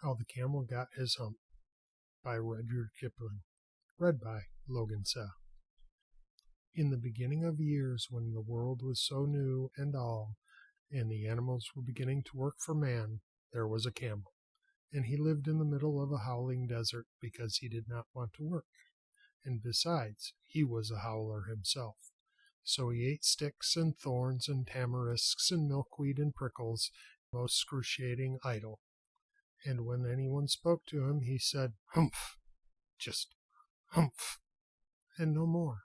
How the Camel Got His Hump by Rudyard Kipling. Read by Logan Seh. In the beginning of years, when the world was so new and all, and the animals were beginning to work for man, there was a camel, and he lived in the middle of a howling desert because he did not want to work. And besides, he was a howler himself. So he ate sticks and thorns and tamarisks and milkweed and prickles, most excruciating idle. And when anyone spoke to him, he said, "Humph," just "humph," and no more.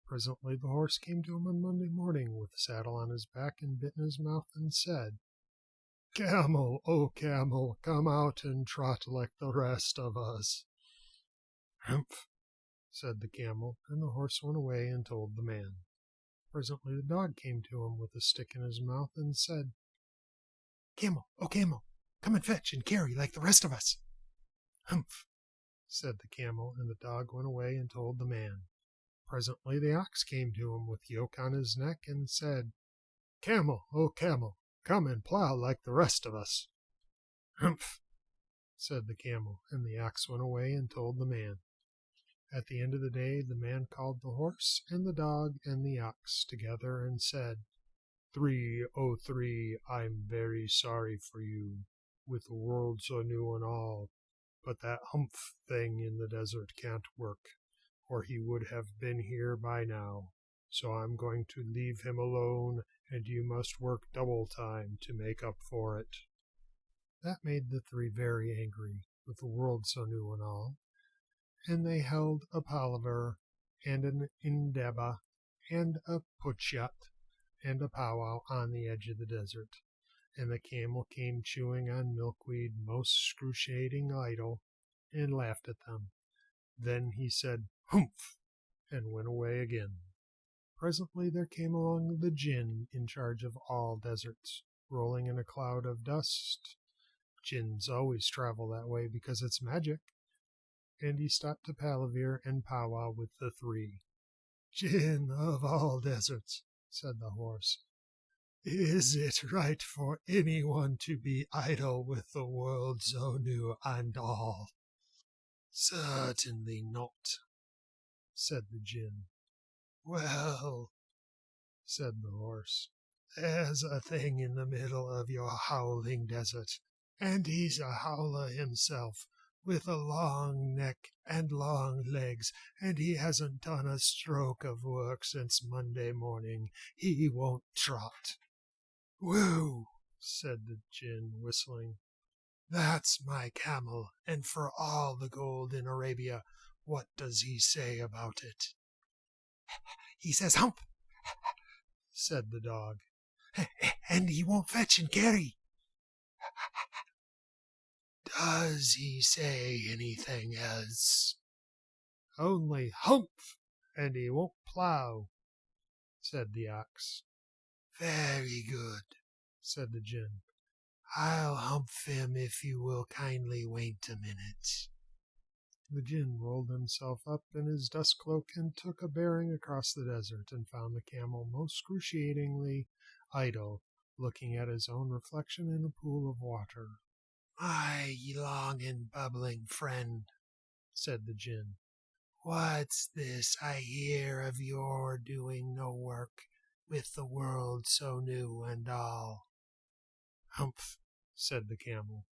Presently the horse came to him on Monday morning with the saddle on his back and bit in his mouth and said, "Camel, oh camel, come out and trot like the rest of us." "Humph," said the camel, and the horse went away and told the man. Presently the dog came to him with a stick in his mouth and said, "Camel, oh camel, come and fetch and carry like the rest of us." "Humph," said the camel, and the dog went away and told the man. Presently the ox came to him with yoke on his neck and said, "Camel, oh camel, come and plow like the rest of us." "Humph," said the camel, and the ox went away and told the man. At the end of the day the man called the horse and the dog and the ox together and said, "Three, oh three, I'm very sorry for you, with the world so new and all, but that Humph thing in the desert can't work, or he would have been here by now. So I'm going to leave him alone, and you must work double time to make up for it." That made the three very angry, with the world so new and all, and they held a palaver, and an indaba, and a putchat, and a powwow on the edge of the desert, and the camel came chewing on milkweed most excruciating idle, and laughed at them. Then he said, "Humph," and went away again. Presently there came along the Jinn in charge of all deserts, rolling in a cloud of dust. Jinns always travel that way because it's magic. And he stopped to palaver and powwow with the three. "Jinn of all deserts," said the horse, "is it right for anyone to be idle with the world so new and all?" "Certainly not," said the Jinn. "Well," said the horse, "there's a thing in the middle of your howling desert, and he's a howler himself, with a long neck and long legs, and he hasn't done a stroke of work since Monday morning. He won't trot." "Whew!" said the Jinn, whistling. "That's my camel, and for all the gold in Arabia, what does he say about it?" "He says hump," said the dog, "and he won't fetch and carry." "Does he say anything else?" "Only humph, and he won't plow," said the ox. "Very good," said the Jinn. "I'll humph him if you will kindly wait a minute." The Jinn rolled himself up in his dust cloak and took a bearing across the desert, and found the camel most excruciatingly idle, looking at his own reflection in a pool of water. "My long and bubbling friend," said the Jinn, "what's this I hear of your doing no work, with the world so new and all?" "Humph," said the camel.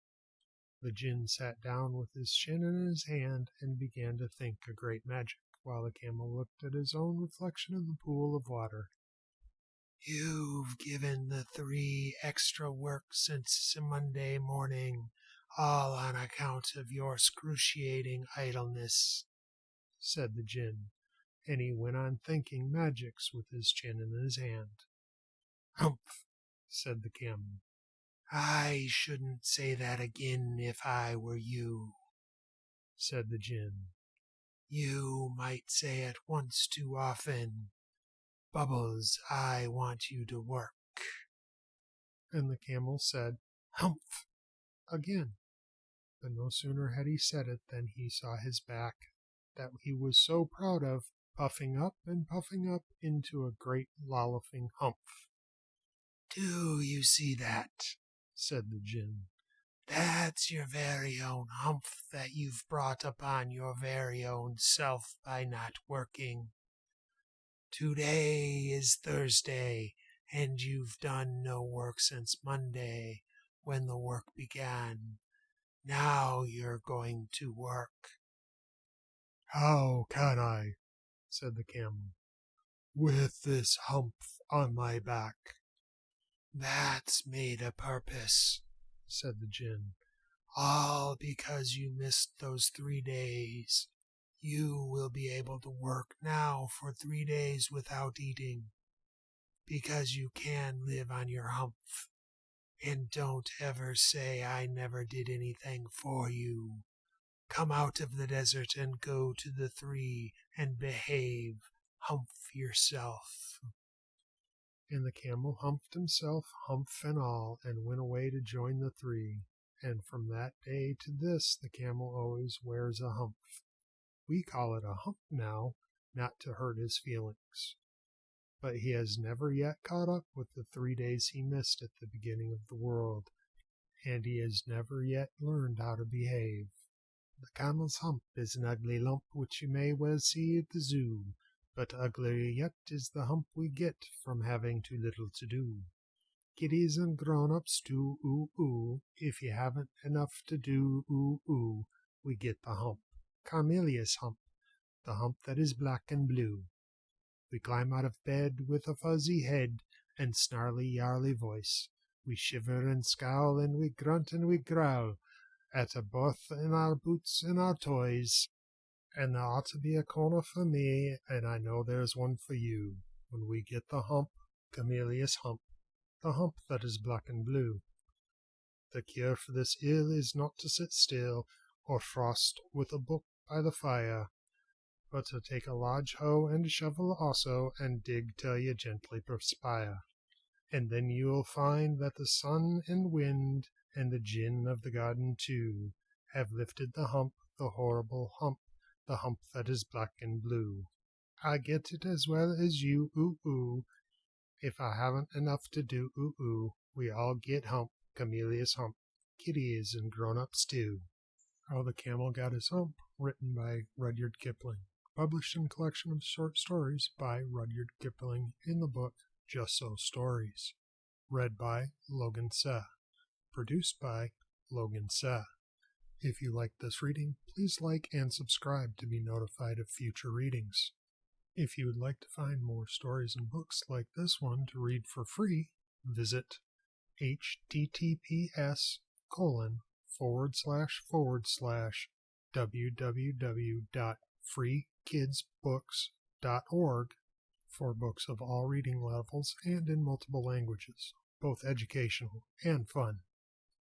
The Jinn sat down with his chin in his hand and began to think a great magic, while the camel looked at his own reflection in the pool of water. "You've given the three extra work since Monday morning, all on account of your excruciating idleness," said the Jinn, and he went on thinking magics with his chin in his hand. "Humph," said the camel. "I shouldn't say that again if I were you," said the Jinn. "You might say it once too often. Bubbles, I want you to work." And the camel said, "Humph," again. But no sooner had he said it than he saw his back, that he was so proud of, puffing up into a great lolloping hump. "Do you see that?" said the Jinn. That's your very own hump that you've brought upon your very own self by not working. Today is Thursday, and you've done no work since Monday, when the work began. Now you're going to work." "How can I?" said the camel, "with this hump on my back?" "That's made a purpose," said the Jinn. "All because you missed those 3 days. You will be able to work now for 3 days without eating, because you can live on your hump. And don't ever say I never did anything for you. Come out of the desert and go to the 3 and behave. Hump yourself." And the camel humped himself, hump and all, and went away to join the 3. And from that day to this the camel always wears a hump. We call it a hump now, not to hurt his feelings. But he has never yet caught up with the 3 days he missed at the beginning of the world, and he has never yet learned how to behave. The camel's hump is an ugly lump which you may well see at the zoo, but uglier yet is the hump we get from having too little to do. Kiddies and grown-ups too, ooh, ooh, if you haven't enough to do, ooh, ooh, we get the hump. Camel's hump, the hump that is black and blue. We climb out of bed with a fuzzy head and snarly yarly voice. We shiver and scowl and we grunt and we growl at a both in our boots and our toys. And there ought to be a corner for me, and I know there's one for you, when we get the hump, Camel's hump, the hump that is black and blue. The cure for this ill is not to sit still, or frost with a book by the fire, but to take a large hoe and a shovel also, and dig till you gently perspire. And then you will find that the sun and wind, and the Jinn of the garden too, have lifted the hump, the horrible hump, the hump that is black and blue. I get it as well as you, ooh, ooh. If I haven't enough to do, ooh, ooh, we all get hump, Camel's hump, kiddies and grown-ups too. How the Camel Got His Hump, written by Rudyard Kipling. Published in collection of short stories by Rudyard Kipling in the book Just So Stories. Read by Logan Seh. Produced by Logan Seh. If you like this reading, please like and subscribe to be notified of future readings. If you would like to find more stories and books like this one to read for free, visit https://www.freekidsbooks.org for books of all reading levels and in multiple languages, both educational and fun.